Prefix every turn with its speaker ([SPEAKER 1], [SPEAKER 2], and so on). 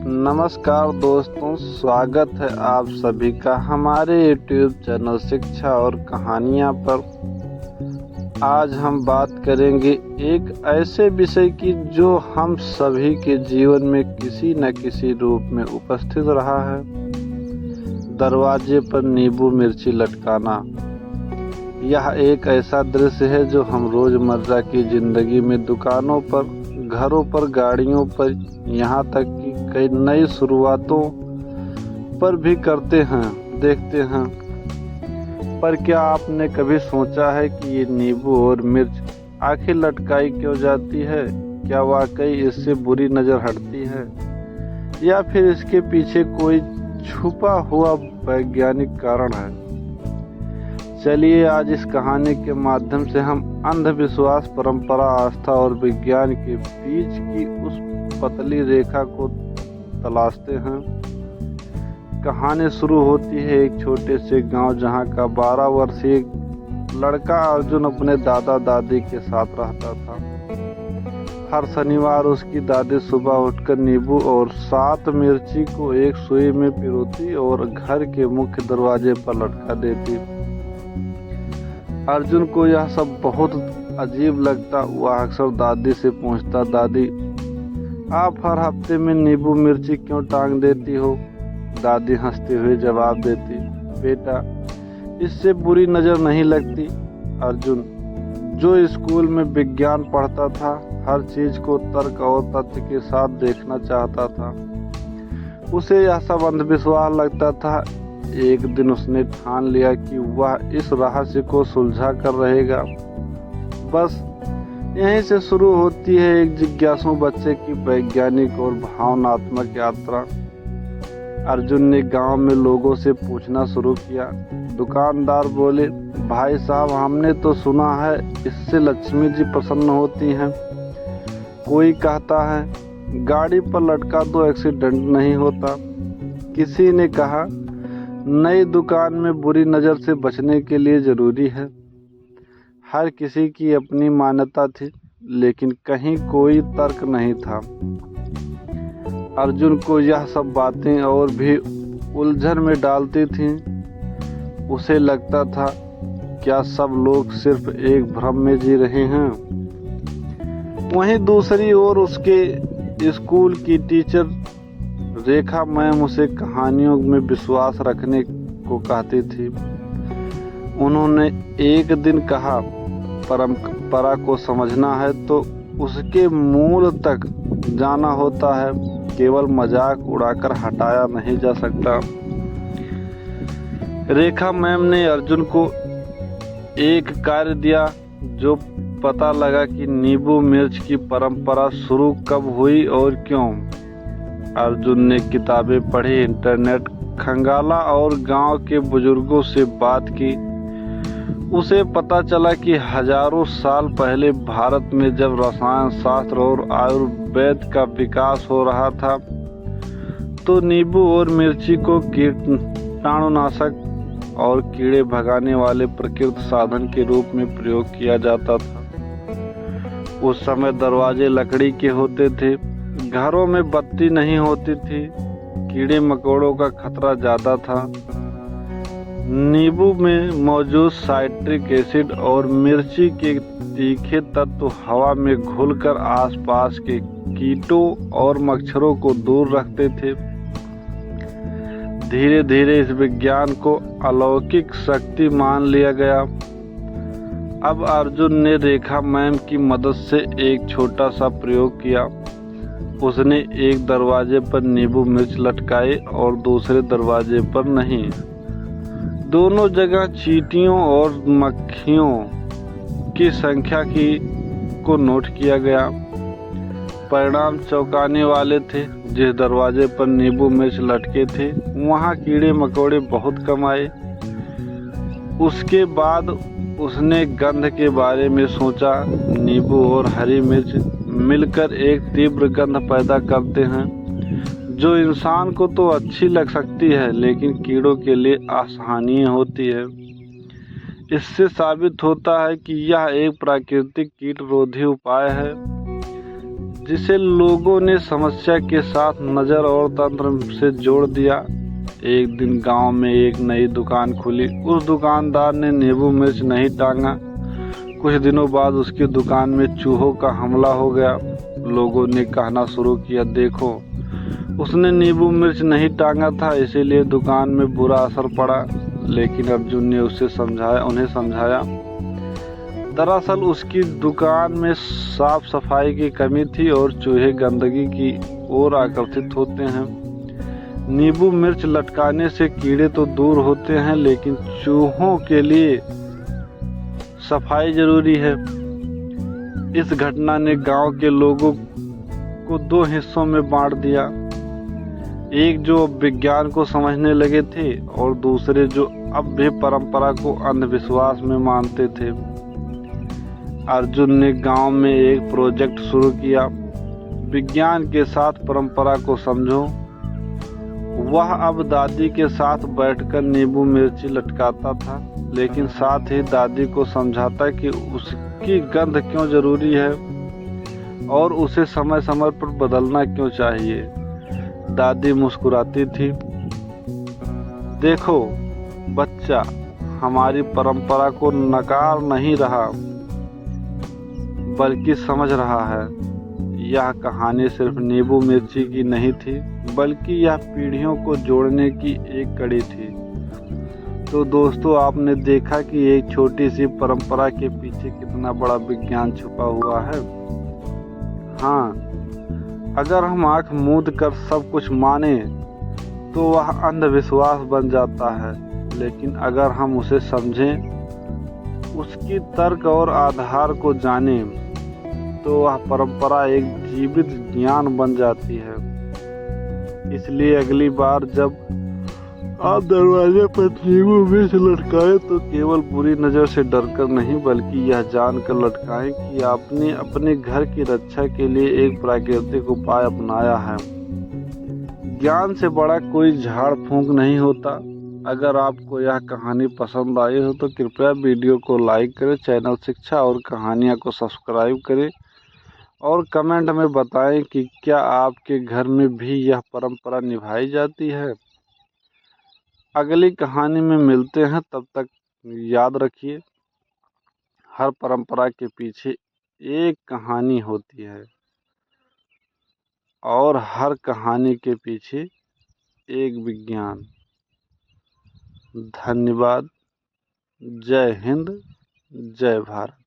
[SPEAKER 1] नमस्कार दोस्तों, स्वागत है आप सभी का हमारे YouTube चैनल शिक्षा और कहानियाँ पर। आज हम बात करेंगे एक ऐसे विषय की जो हम सभी के जीवन में किसी न किसी रूप में उपस्थित रहा है। दरवाजे पर नींबू मिर्ची लटकाना। यह एक ऐसा दृश्य है जो हम रोज़मर्रा की ज़िंदगी में दुकानों पर, घरों पर, गाड़ियों पर, यहाँ तक कि कई नई शुरुआतों पर भी करते हैं, देखते हैं। पर क्या आपने कभी सोचा है कि ये नींबू और मिर्च आखिर लटकाई क्यों जाती है? क्या वाकई इससे बुरी नज़र हटती है या फिर इसके पीछे कोई छुपा हुआ वैज्ञानिक कारण है? चलिए आज इस कहानी के माध्यम से हम अंधविश्वास, परंपरा, आस्था और विज्ञान के बीच की उस पतली रेखा को तलाशते हैं। कहानी शुरू होती है एक छोटे से गांव जहां का 12 वर्षीय लड़का अर्जुन अपने दादा दादी के साथ रहता था। हर शनिवार उसकी दादी सुबह उठकर नींबू और 7 मिर्ची को एक सुई में पिरोती और घर के मुख्य दरवाजे पर लटका देती। अर्जुन को यह सब बहुत अजीब लगता। वह अक्सर दादी से पूछता, दादी आप हर हफ्ते में नींबू मिर्ची क्यों टांग देती हो? दादी हंसते हुए जवाब देती, बेटा इससे बुरी नज़र नहीं लगती। अर्जुन जो स्कूल में विज्ञान पढ़ता था, हर चीज़ को तर्क और तथ्य के साथ देखना चाहता था, उसे यह सब अंधविश्वास लगता था। एक दिन उसने ठान लिया कि वह इस रहस्य को सुलझा कर रहेगा। बस यहीं से शुरू होती है एक जिज्ञासु बच्चे की वैज्ञानिक और भावनात्मक यात्रा। अर्जुन ने गांव में लोगों से पूछना शुरू किया। दुकानदार बोले, भाई साहब हमने तो सुना है इससे लक्ष्मी जी प्रसन्न होती हैं। कोई कहता है गाड़ी पर लटका दो, एक्सीडेंट नहीं होता। किसी ने कहा नई दुकान में बुरी नज़र से बचने के लिए ज़रूरी है। हर किसी की अपनी मान्यता थी, लेकिन कहीं कोई तर्क नहीं था। अर्जुन को यह सब बातें और भी उलझन में डालती थीं। उसे लगता था क्या सब लोग सिर्फ एक भ्रम में जी रहे हैं? वहीं दूसरी ओर उसके स्कूल की टीचर रेखा मैम उसे कहानियों में विश्वास रखने को कहती थी। उन्होंने एक दिन कहा, परंपरा को समझना है तो उसके मूल तक जाना होता है, केवल मजाक उड़ाकर हटाया नहीं जा सकता। रेखा मैम ने अर्जुन को एक कार्य दिया जो पता लगा कि नींबू मिर्च की परंपरा शुरू कब हुई और क्यों। अर्जुन ने किताबें पढ़ी, इंटरनेट खंगाला और गांव के बुजुर्गों से बात की। उसे पता चला कि हजारों साल पहले भारत में जब रसायन शास्त्र और आयुर्वेद का विकास हो रहा था तो नींबू और मिर्ची को कीटाणुनाशक और कीड़े भगाने वाले प्राकृतिक साधन के रूप में प्रयोग किया जाता था। उस समय दरवाजे लकड़ी के होते थे, घरों में बत्ती नहीं होती थी, कीड़े मकोड़ों का खतरा ज़्यादा था। नींबू में मौजूद साइट्रिक एसिड और मिर्ची के तीखे तत्व हवा में घुलकर आसपास के कीटों और मच्छरों को दूर रखते थे। धीरे धीरे इस विज्ञान को अलौकिक शक्ति मान लिया गया। अब अर्जुन ने रेखा मैम की मदद से एक छोटा सा प्रयोग किया। उसने एक दरवाजे पर नींबू मिर्च लटकाए और दूसरे दरवाजे पर नहीं। दोनों जगह चींटियों और मक्खियों की संख्या को नोट किया गया। परिणाम चौंकाने वाले थे। जिस दरवाजे पर नींबू मिर्च लटके थे वहां कीड़े मकोड़े बहुत कम आए। उसके बाद उसने गंध के बारे में सोचा। नींबू और हरी मिर्च मिलकर एक तीव्र गंध पैदा करते हैं जो इंसान को तो अच्छी लग सकती है लेकिन कीड़ों के लिए असहनीय होती है। इससे साबित होता है कि यह एक प्राकृतिक कीट रोधी उपाय है। जिसे लोगों ने समस्या के साथ नज़र और तंत्र से जोड़ दिया। एक दिन गांव में एक नई दुकान खुली। उस दुकानदार ने नींबू मिर्च नहीं टांगा। कुछ दिनों बाद उसकी दुकान में चूहों का हमला हो गया। लोगों ने कहना शुरू किया, देखो, उसने नींबू मिर्च नहीं टांगा था, इसीलिए दुकान में बुरा असर पड़ा। लेकिन अर्जुन ने उन्हें समझाया, दरअसल उसकी दुकान में साफ सफाई की कमी थी और चूहे गंदगी की ओर आकर्षित होते हैं। नींबू मिर्च लटकाने से कीड़े तो दूर होते हैं, लेकिन चूहों के लिए सफाई जरूरी है। इस घटना ने गांव के लोगों को दो हिस्सों में बांट दिया। एक जो विज्ञान को समझने लगे थे और दूसरे जो अब भी परंपरा को अंधविश्वास में मानते थे। अर्जुन ने गांव में एक प्रोजेक्ट शुरू किया, विज्ञान के साथ परंपरा को समझो। वह अब दादी के साथ बैठकर नींबू मिर्ची लटकाता था, लेकिन साथ ही दादी को समझाता कि उसकी गंध क्यों जरूरी है और उसे समय समय पर बदलना क्यों चाहिए। दादी मुस्कुराती थी, देखो बच्चा, हमारी परंपरा को नकार नहीं रहा बल्कि समझ रहा है। यह कहानी सिर्फ नींबू मिर्ची की नहीं थी, बल्कि यह पीढ़ियों को जोड़ने की एक कड़ी थी। तो दोस्तों, आपने देखा कि एक छोटी सी परंपरा के पीछे कितना बड़ा विज्ञान छुपा हुआ है। हाँ, अगर हम आंख मूंद कर सब कुछ माने तो वह अंधविश्वास बन जाता है, लेकिन अगर हम उसे समझें, उसकी तर्क और आधार को जानें, तो वह परंपरा एक जीवित ज्ञान बन जाती है। इसलिए अगली बार जब आप दरवाजे पर नींबू मिर्च लटकाएं तो केवल बुरी नज़र से डरकर नहीं, बल्कि यह जानकर लटकाएं कि आपने अपने घर की रक्षा के लिए एक प्राकृतिक उपाय अपनाया है। ज्ञान से बड़ा कोई झाड़ फूंक नहीं होता। अगर आपको यह कहानी पसंद आई हो तो कृपया वीडियो को लाइक करें, चैनल शिक्षा और कहानियाँ को सब्सक्राइब करें और कमेंट में बताएं कि क्या आपके घर में भी यह परंपरा निभाई जाती है। अगली कहानी में मिलते हैं, तब तक याद रखिए, हर परंपरा के पीछे एक कहानी होती है और हर कहानी के पीछे एक विज्ञान। धन्यवाद। जय हिंद, जय भारत।